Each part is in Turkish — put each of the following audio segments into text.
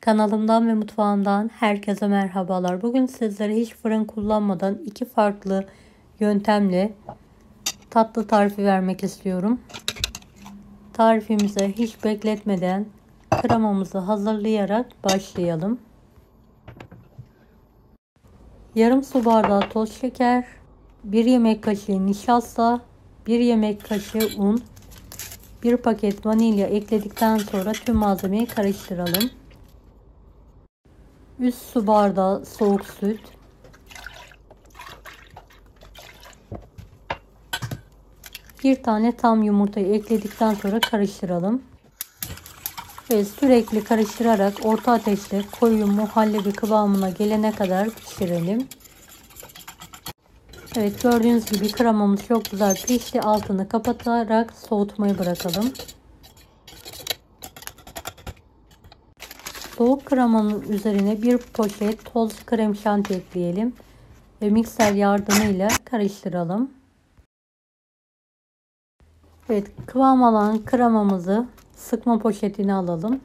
Kanalımdan ve mutfağımdan herkese merhabalar. Bugün sizlere hiç fırın kullanmadan iki farklı yöntemle tatlı tarifi vermek istiyorum. Tarifimize hiç bekletmeden kremamızı hazırlayarak başlayalım. Yarım su bardağı toz şeker, 1 yemek kaşığı nişasta, 1 yemek kaşığı un, 1 paket vanilya ekledikten sonra tüm malzemeyi karıştıralım. 3 su bardağı soğuk süt, 1 tane tam yumurtayı ekledikten sonra karıştıralım. Ve sürekli karıştırarak orta ateşte koyu muhallebi kıvamına gelene kadar pişirelim. Evet, gördüğünüz gibi kremamız çok güzel pişti. Altını kapatarak soğutmayı bırakalım. Soğuk kremanın üzerine bir poşet toz krem şanti ekleyelim ve mikser yardımıyla karıştıralım. Evet, kıvam alan kremamızı sıkma poşetine alalım.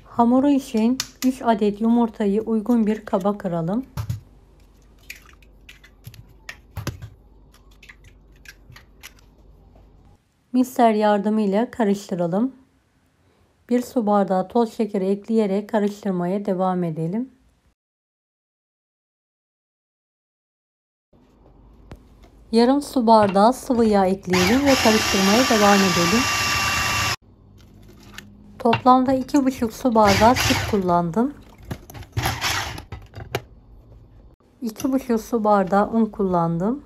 Hamuru için 3 adet yumurtayı uygun bir kaba kıralım. Mikser yardımıyla karıştıralım. 1 su bardağı toz şekeri ekleyerek karıştırmaya devam edelim. Yarım su bardağı sıvı yağ ekleyelim ve karıştırmaya devam edelim. Toplamda 2,5 su bardağı süt kullandım. 2,5 su bardağı un kullandım.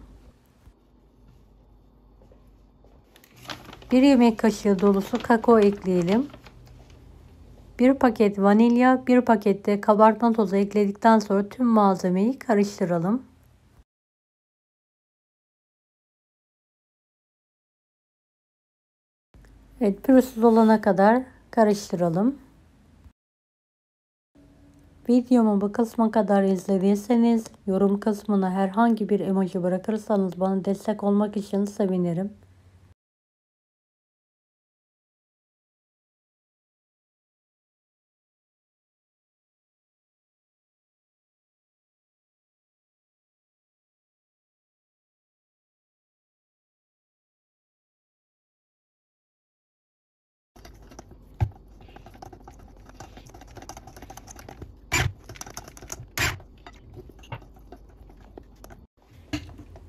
1 yemek kaşığı dolusu kakao ekleyelim. 1 paket vanilya, 1 paket de kabartma tozu ekledikten sonra tüm malzemeyi karıştıralım. Evet, pürüzsüz olana kadar karıştıralım. Videomu bu kısma kadar izlediyseniz yorum kısmına herhangi bir emoji bırakırsanız bana destek olmak için sevinirim.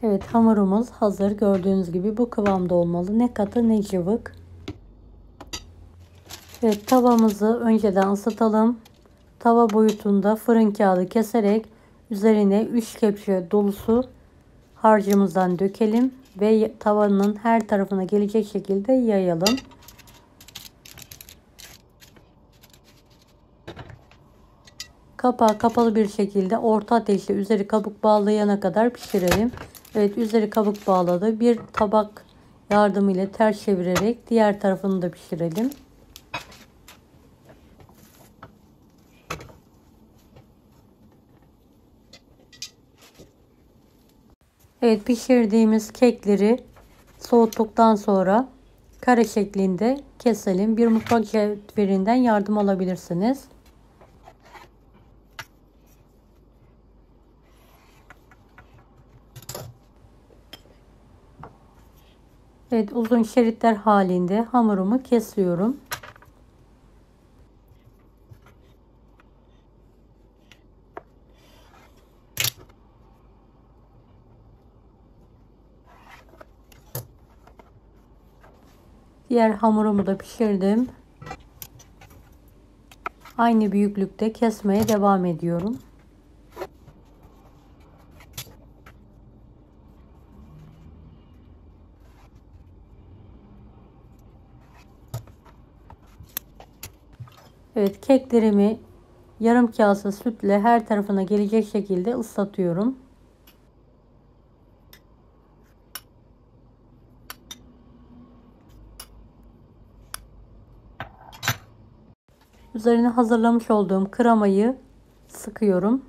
Evet, hamurumuz hazır. Gördüğünüz gibi bu kıvamda olmalı. Ne katı ne cıvık. Evet, tavamızı önceden ısıtalım. Tava boyutunda fırın kağıdı keserek üzerine 3 kepçe dolusu harcımızdan dökelim ve tavanın her tarafına gelecek şekilde yayalım. Kapağı kapalı bir şekilde orta ateşte üzeri kabuk bağlayana kadar pişirelim. Evet, üzeri kabuk bağladı. Bir tabak yardımıyla ters çevirerek diğer tarafını da pişirelim. Evet, pişirdiğimiz kekleri soğuttuktan sonra kare şeklinde keselim. Bir mutfak cetvelinden yardım alabilirsiniz. Evet, uzun şeritler halinde hamurumu kesiyorum. Diğer hamurumu da pişirdim. Aynı büyüklükte kesmeye devam ediyorum. Evet, keklerimi yarım kase sütle her tarafına gelecek şekilde ıslatıyorum. Üzerine hazırlamış olduğum kremayı sıkıyorum.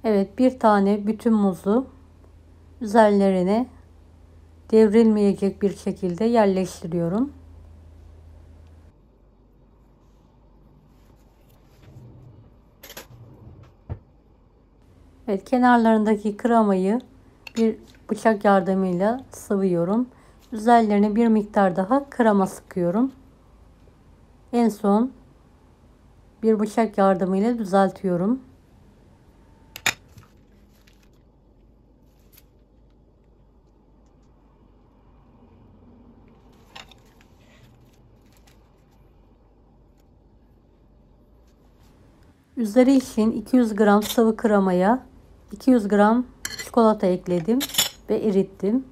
Evet, bir tane bütün muzu üzerlerine devrilmeyecek bir şekilde yerleştiriyorum. Evet, kenarlarındaki kremayı bir bıçak yardımıyla sıvıyorum. Üzerlerine bir miktar daha krema sıkıyorum. En son bir bıçak yardımıyla düzeltiyorum. Üzeri için 200 gram sıvı kremaya 200 gram çikolata ekledim ve erittim.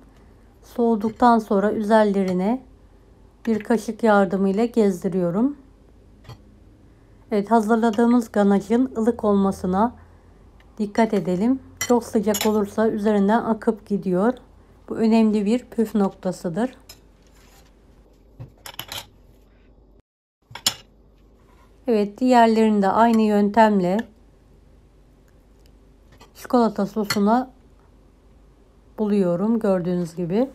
Soğuduktan sonra üzerlerine bir kaşık yardımıyla gezdiriyorum. Evet, hazırladığımız ganajın ılık olmasına dikkat edelim. Çok sıcak olursa üzerinden akıp gidiyor. Bu önemli bir püf noktasıdır. Evet, diğerlerini de aynı yöntemle çikolata sosuna buluyorum gördüğünüz gibi.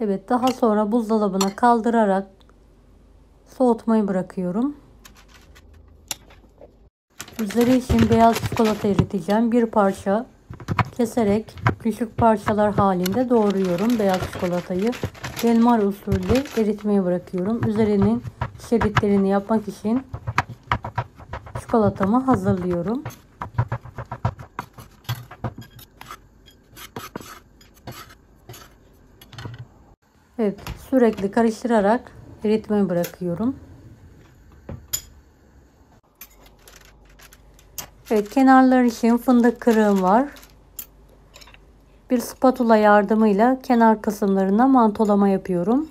Evet, daha sonra buzdolabına kaldırarak soğutmayı bırakıyorum. Üzeri için beyaz çikolata eriteceğim. Bir parça keserek küçük parçalar halinde doğruyorum beyaz çikolatayı. Elmar usulü eritmeye bırakıyorum. Üzerinin şeritlerini yapmak için çikolatamı hazırlıyorum. Evet, sürekli karıştırarak eritmeyi bırakıyorum. Evet, kenarlar için fındık kırığım var. Bir spatula yardımıyla kenar kısımlarına mantolama yapıyorum.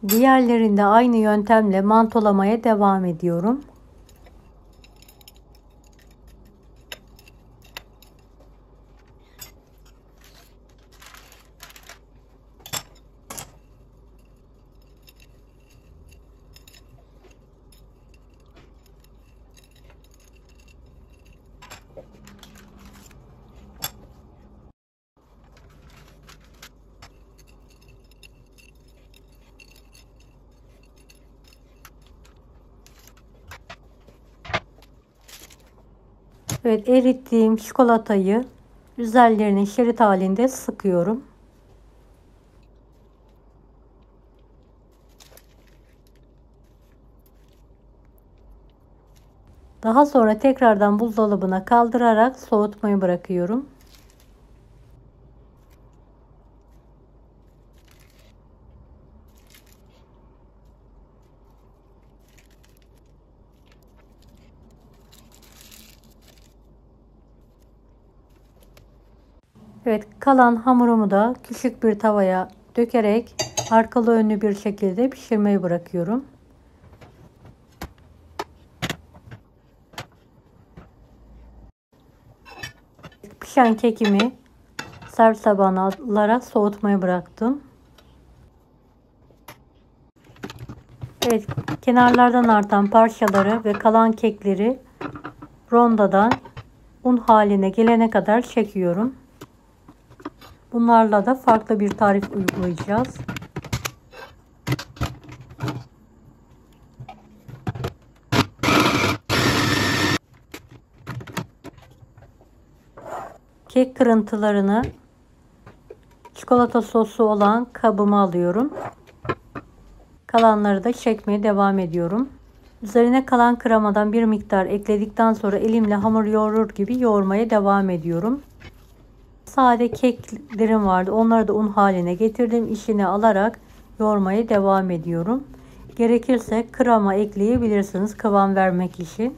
Diğerlerinde aynı yöntemle mantolamaya devam ediyorum. Evet, erittiğim çikolatayı üzerlerine şerit halinde sıkıyorum. Daha sonra tekrardan buzdolabına kaldırarak soğutmayı bırakıyorum. Evet, kalan hamurumu da küçük bir tavaya dökerek arkalı önlü bir şekilde pişirmeyi bırakıyorum. Pişen kekimi servis tabağına alarak soğutmayı bıraktım. Evet, kenarlardan artan parçaları ve kalan kekleri rondodan un haline gelene kadar çekiyorum. Bunlarla da farklı bir tarif uygulayacağız. Kek kırıntılarını çikolata sosu olan kabıma alıyorum. Kalanları da çekmeye devam ediyorum. Üzerine kalan kremadan bir miktar ekledikten sonra elimle hamur yoğurur gibi yoğurmaya devam ediyorum. Sade keklerim vardı. Onları da un haline getirdim. İçine alarak yoğurmaya devam ediyorum. Gerekirse krema ekleyebilirsiniz kıvam vermek için.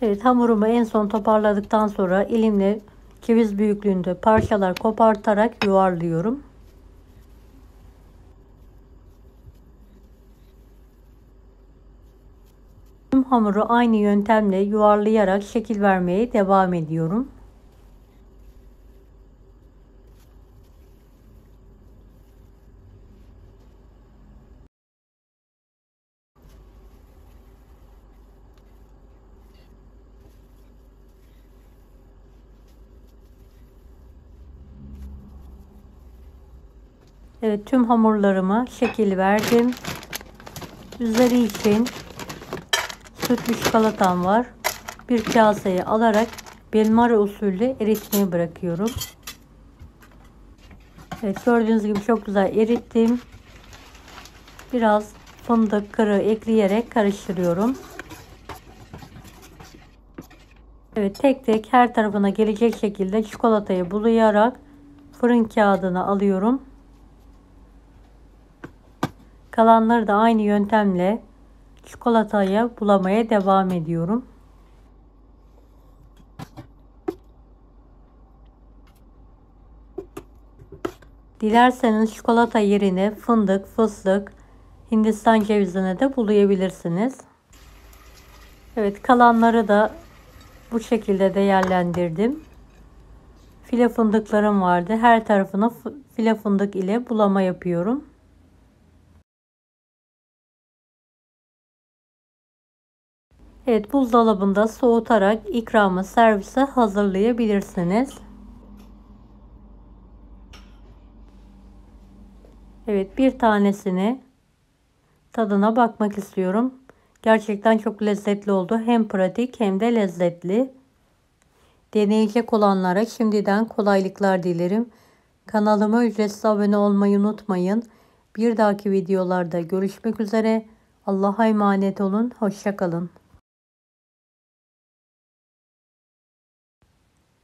Evet, hamurumu en son toparladıktan sonra elimle ceviz büyüklüğünde parçalar kopartarak yuvarlıyorum. Tüm hamuru aynı yöntemle yuvarlayarak şekil vermeye devam ediyorum. Evet, tüm hamurlarıma şekil verdim. Üzeri için sütlü çikolatam var. Bir kaseye alarak benmari usulü eritmeyi bırakıyorum. Evet, gördüğünüz gibi çok güzel erittim. Biraz fındık kırığı ekleyerek karıştırıyorum. Evet, tek tek her tarafına gelecek şekilde çikolatayı bulayarak fırın kağıdına alıyorum. Kalanları da aynı yöntemle çikolataya bulamaya devam ediyorum. Dilerseniz çikolata yerine fındık, fıstık, Hindistan cevizine de bulayabilirsiniz. Evet, kalanları da bu şekilde değerlendirdim. File fındıklarım vardı. Her tarafına file fındık ile bulama yapıyorum. Evet, buzdolabında soğutarak ikramı servise hazırlayabilirsiniz. Evet, bir tanesini tadına bakmak istiyorum. Gerçekten çok lezzetli oldu. Hem pratik hem de lezzetli. Deneyecek olanlara şimdiden kolaylıklar dilerim. Kanalıma ücretsiz abone olmayı unutmayın. Bir dahaki videolarda görüşmek üzere. Allah'a emanet olun. Hoşça kalın.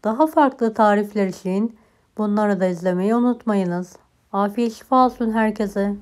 Daha farklı tarifler için bunları da izlemeyi unutmayınız. Afiyet şifa olsun herkese.